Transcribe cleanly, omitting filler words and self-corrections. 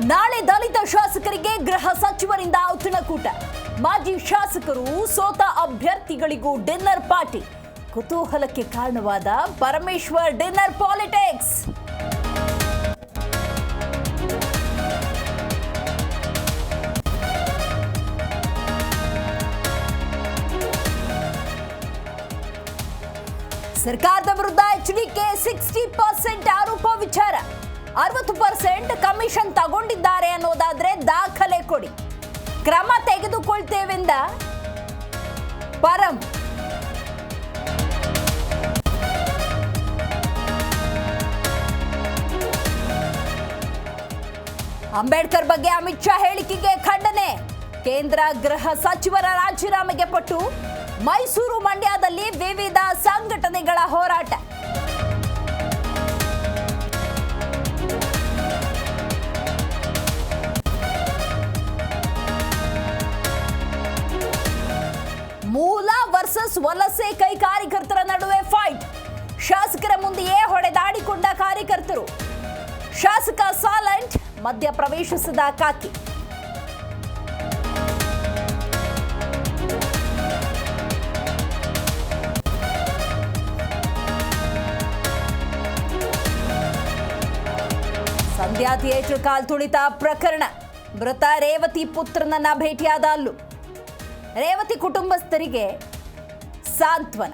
ನಾಳೆ ದಲಿತ ಶಾಸಕರಿಗೆ ಗೃಹ ಸಚಿವರಿಂದ ಔತಣಕೂಟ. ಮಾಜಿ ಶಾಸಕರು ಸೋತ ಅಭ್ಯರ್ಥಿಗಳಿಗೂ ಡಿನ್ನರ್ ಪಾರ್ಟಿ. ಕುತೂಹಲಕ್ಕೆ ಕಾರಣವಾದ ಪರಮೇಶ್ವರ್ ಡಿನ್ನರ್ ಪಾಲಿಟಿಕ್ಸ್. ಸರ್ಕಾರದ ವಿರುದ್ಧ ಎಚ್ಡಿಕೆ 60% ಆರೋಪ ವಿಚಾರ. 60% ಕಮಿಷನ್ ತಗೊಂಡಿದ್ದಾರೆ ಅನ್ನೋದಾದ್ರೆ ದಾಖಲೆ ಕೊಡಿ, ಕ್ರಮ ತೆಗೆದುಕೊಳ್ತೇವೆಂದ ಪರಂ. ಅಂಬೇಡ್ಕರ್ ಬಗ್ಗೆ ಅಮಿತ್ ಶಾ ಹೇಳಿಕೆಗೆ ಖಂಡನೆ. ಕೇಂದ್ರ ಗೃಹ ಸಚಿವರ ರಾಜೀನಾಮೆಗೆ ಪಟ್ಟು ಮೈಸೂರು ಮಂಡ್ಯದಲ್ಲಿ ವಿವಿಧ ಸಂಘಟನೆಗಳ ಹೋರಾಟ. ಮೂಲ ವರ್ಸಸ್ ವಲಸೆ ಕಾರ್ಯಕರ್ತರ ನಡುವೆ ಫೈಟ್. ಶಾಸಕರ ಮುಂದೆಯೇ ಹೊಡೆದಾಡಿಕೊಂಡ ಕಾರ್ಯಕರ್ತರು. ಶಾಸಕ ಸೈಲೆಂಟ್, ಮಧ್ಯ ಪ್ರವೇಶಿಸಿದ ಕಾಕಿ. ಸಂಧ್ಯಾ ಥಿಯೇಟರ್ ಕಾಲ್ ತುಳಿತ ಪ್ರಕರಣ. ಮೃತ ರೇವತಿ ಪುತ್ರನನ್ನ ಭೇಟಿಯಾದ ಅಲ್ಲು. ರೇವತಿ ಕುಟುಂಬಸ್ಥರಿಗೆ ಸಾಂತ್ವನ.